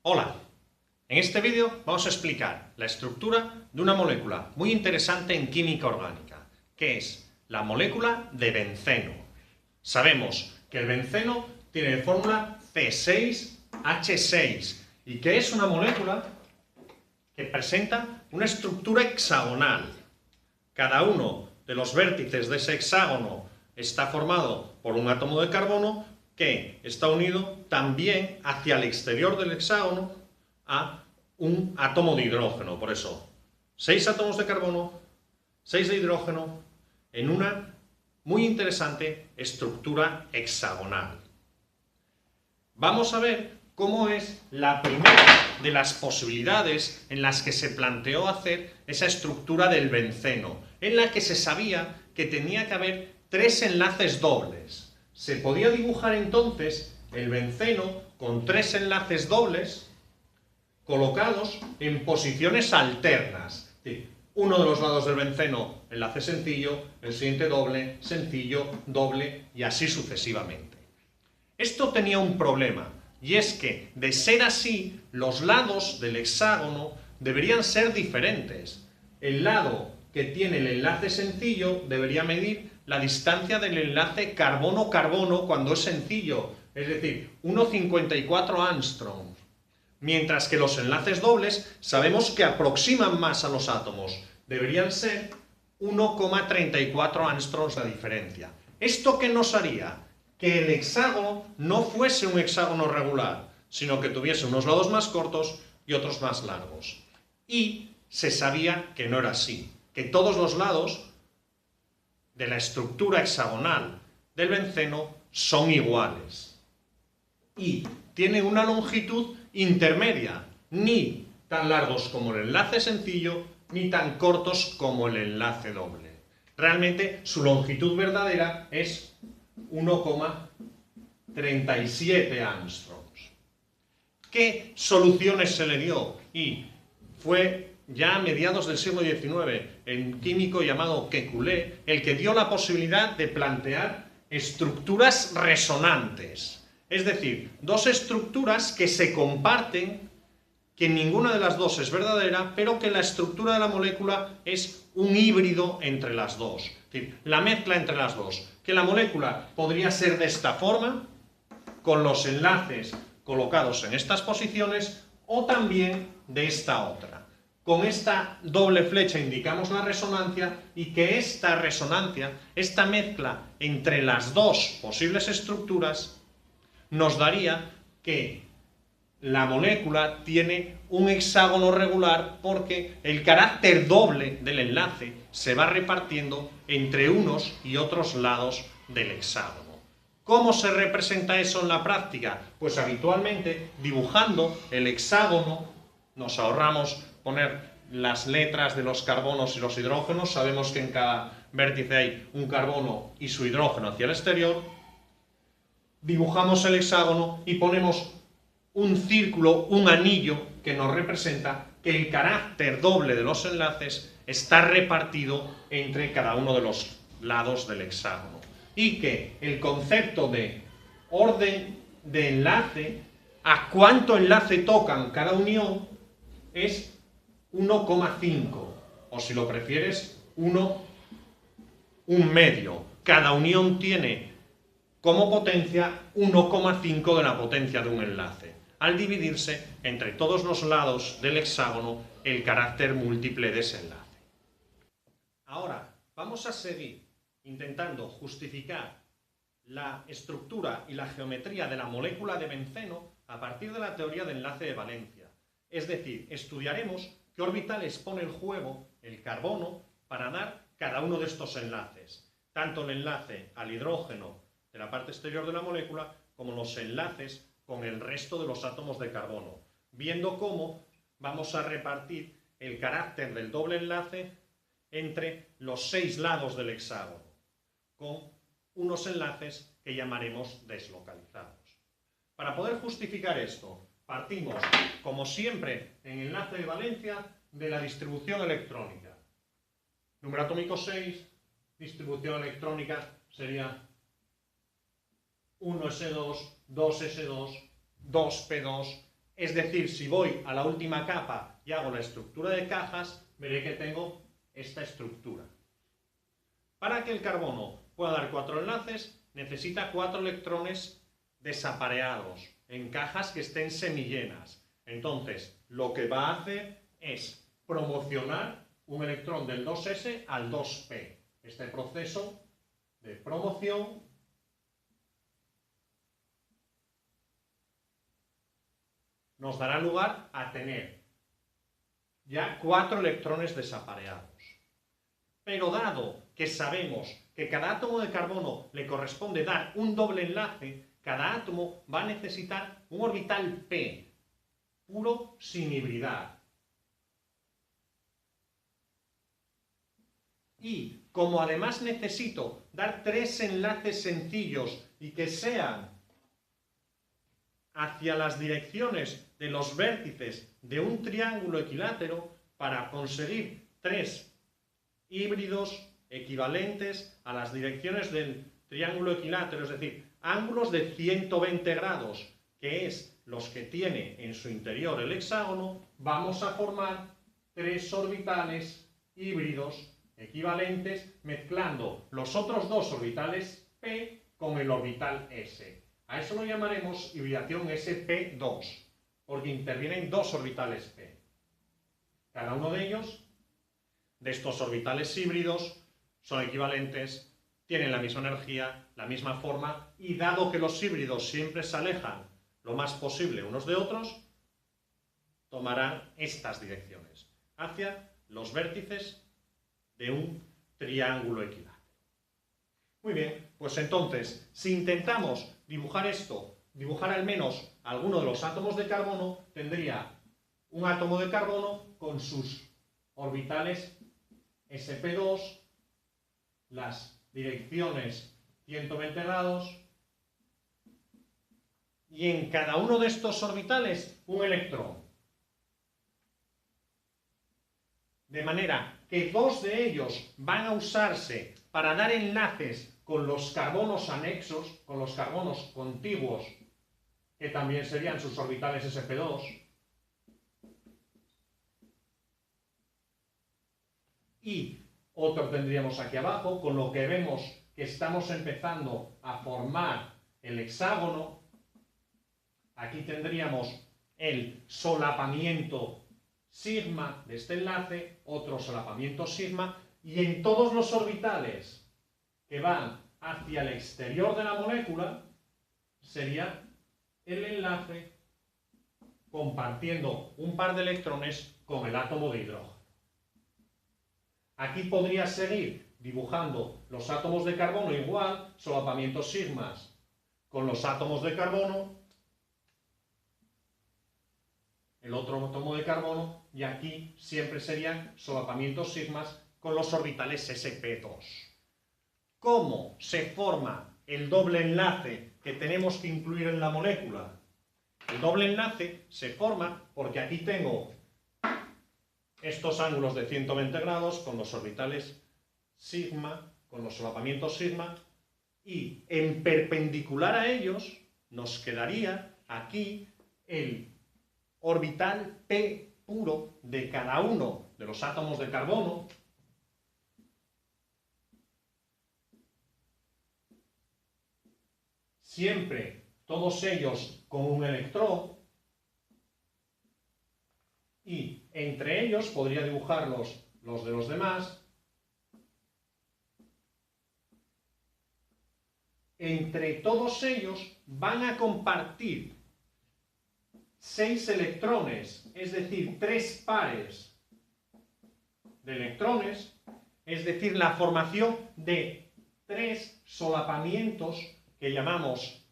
Hola, en este vídeo vamos a explicar la estructura de una molécula muy interesante en química orgánica, que es la molécula de benceno. Sabemos que el benceno tiene de fórmula C6H6 y que es una molécula que presenta una estructura hexagonal. Cada uno de los vértices de ese hexágono está formado por un átomo de carbono que está unido también hacia el exterior del hexágono a un átomo de hidrógeno. Por eso, 6 átomos de carbono, 6 de hidrógeno, en una muy interesante estructura hexagonal. Vamos a ver cómo es la primera de las posibilidades en las que se planteó hacer esa estructura del benceno, en la que se sabía que tenía que haber 3 enlaces dobles. Se podía dibujar entonces el benceno con 3 enlaces dobles colocados en posiciones alternas. Uno de los lados del benceno, enlace sencillo, el siguiente doble, sencillo, doble y así sucesivamente. Esto tenía un problema, y es que, de ser así, los lados del hexágono deberían ser diferentes. El lado que tiene el enlace sencillo debería medir la distancia del enlace carbono-carbono cuando es sencillo, es decir, 1,54 angstroms. Mientras que los enlaces dobles sabemos que aproximan más a los átomos, deberían ser 1,34 angstroms la diferencia. ¿Esto qué nos haría? Que el hexágono no fuese un hexágono regular, sino que tuviese unos lados más cortos y otros más largos. Y se sabía que no era así, que todos los lados de la estructura hexagonal del benceno son iguales. Y tienen una longitud intermedia, ni tan largos como el enlace sencillo, ni tan cortos como el enlace doble. Realmente su longitud verdadera es 1,37 angstroms. ¿Qué soluciones se le dio? Y fue ya a mediados del siglo XIX, el químico llamado Kekulé, el que dio la posibilidad de plantear estructuras resonantes. Es decir, dos estructuras que se comparten, que ninguna de las dos es verdadera, pero que la estructura de la molécula es un híbrido entre las dos. Es decir, la mezcla entre las dos. Que la molécula podría ser de esta forma, con los enlaces colocados en estas posiciones, o también de esta otra. Con esta doble flecha indicamos la resonancia y que esta resonancia, esta mezcla entre las dos posibles estructuras, nos daría que la molécula tiene un hexágono regular porque el carácter doble del enlace se va repartiendo entre unos y otros lados del hexágono. ¿Cómo se representa eso en la práctica? Pues habitualmente dibujando el hexágono nos ahorramos poner las letras de los carbonos y los hidrógenos. Sabemos que en cada vértice hay un carbono y su hidrógeno hacia el exterior. Dibujamos el hexágono y ponemos un círculo, un anillo que nos representa que el carácter doble de los enlaces está repartido entre cada uno de los lados del hexágono. Y que el concepto de orden de enlace, a cuánto enlace tocan cada unión, es 1,5, o si lo prefieres, un medio. Cada unión tiene como potencia 1,5 de la potencia de un enlace, al dividirse entre todos los lados del hexágono el carácter múltiple de ese enlace. Ahora, vamos a seguir intentando justificar la estructura y la geometría de la molécula de benceno a partir de la teoría de enlace de valencia. Es decir, estudiaremos qué orbitales pone en juego el carbono para dar cada uno de estos enlaces, tanto el enlace al hidrógeno de la parte exterior de la molécula como los enlaces con el resto de los átomos de carbono, viendo cómo vamos a repartir el carácter del doble enlace entre los 6 lados del hexágono, con unos enlaces que llamaremos deslocalizados. Para poder justificar esto, partimos, como siempre en enlace de valencia, de la distribución electrónica. Número atómico 6, distribución electrónica sería 1s2, 2s2, 2p2, Es decir, si voy a la última capa y hago la estructura de cajas, veré que tengo esta estructura. Para que el carbono pueda dar 4 enlaces, necesita 4 electrones desapareados en cajas que estén semillenas. Entonces, lo que va a hacer es promocionar un electrón del 2s al 2p. Este proceso de promoción nos dará lugar a tener ya 4 electrones desapareados. Pero dado que sabemos que cada átomo de carbono le corresponde dar un doble enlace, cada átomo va a necesitar un orbital p, puro sin hibridar. Y como además necesito dar 3 enlaces sencillos y que sean hacia las direcciones de los vértices de un triángulo equilátero, para conseguir 3 híbridos equivalentes a las direcciones del triángulo equilátero, es decir, ángulos de 120 grados, que es los que tiene en su interior el hexágono, vamos a formar 3 orbitales híbridos equivalentes mezclando los otros 2 orbitales p con el orbital s. A eso lo llamaremos hibridación sp2, porque intervienen 2 orbitales p. Cada uno de ellos, de estos orbitales híbridos, son equivalentes, tienen la misma energía, la misma forma, y dado que los híbridos siempre se alejan lo más posible unos de otros, tomarán estas direcciones, hacia los vértices de un triángulo equilátero. Muy bien, pues entonces, si intentamos dibujar esto, dibujar al menos alguno de los átomos de carbono, tendría un átomo de carbono con sus orbitales sp2, las direcciones 120 grados, y en cada uno de estos orbitales un electrón. De manera que 2 de ellos van a usarse para dar enlaces con los carbonos anexos, con los carbonos contiguos, que también serían sus orbitales sp2, y otro tendríamos aquí abajo, con lo que vemos que estamos empezando a formar el hexágono. Aquí tendríamos el solapamiento sigma de este enlace, otro solapamiento sigma, y en todos los orbitales que van hacia el exterior de la molécula sería el enlace compartiendo un par de electrones con el átomo de hidrógeno. Aquí podría seguir dibujando los átomos de carbono igual, solapamientos sigmas con los átomos de carbono, el otro átomo de carbono, y aquí siempre serían solapamientos sigmas con los orbitales sp2. ¿Cómo se forma el doble enlace que tenemos que incluir en la molécula? El doble enlace se forma porque aquí tengo estos ángulos de 120 grados con los orbitales sigma, con los solapamientos sigma, y en perpendicular a ellos nos quedaría aquí el orbital p puro de cada uno de los átomos de carbono, siempre todos ellos con un electrón, y entre ellos podría dibujarlos los de los demás. Entre todos ellos van a compartir 6 electrones, es decir, 3 pares de electrones, es decir, la formación de 3 solapamientos que llamamos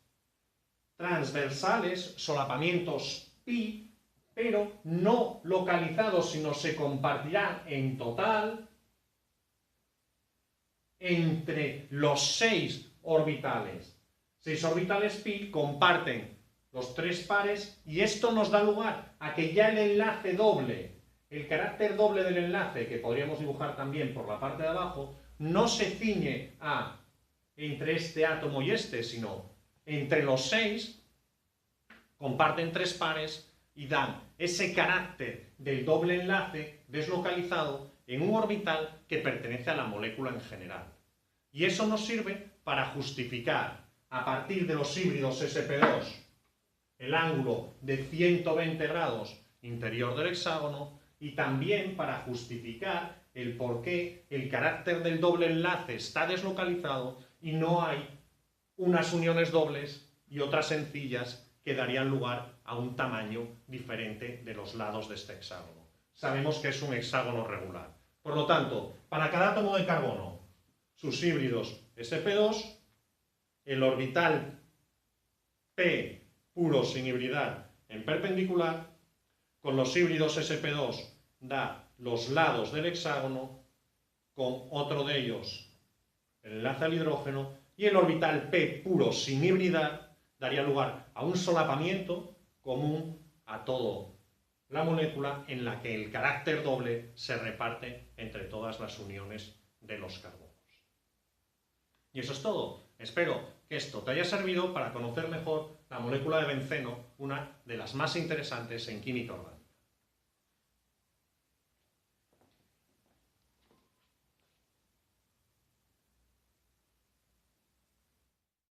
transversales, solapamientos pi, pero no localizados, sino se compartirán en total entre los 6 orbitales. 6 orbitales pi comparten los 3 pares, y esto nos da lugar a que ya el enlace doble, el carácter doble del enlace, que podríamos dibujar también por la parte de abajo, no se ciñe a entre este átomo y este, sino entre los 6 comparten 3 pares, y dan ese carácter del doble enlace deslocalizado en un orbital que pertenece a la molécula en general. Y eso nos sirve para justificar, a partir de los híbridos sp2, el ángulo de 120 grados interior del hexágono, y también para justificar el por qué el carácter del doble enlace está deslocalizado y no hay unas uniones dobles y otras sencillas que darían lugar a un tamaño diferente de los lados de este hexágono. Sabemos que es un hexágono regular. Por lo tanto, para cada átomo de carbono, sus híbridos sp2, el orbital p puro sin hibridar en perpendicular, con los híbridos sp2 da los lados del hexágono, con otro de ellos el enlace al hidrógeno, y el orbital p puro sin hibridar daría lugar a un solapamiento común a toda la molécula, en la que el carácter doble se reparte entre todas las uniones de los carbonos. Y eso es todo. Espero que esto te haya servido para conocer mejor la molécula de benceno, una de las más interesantes en química orgánica.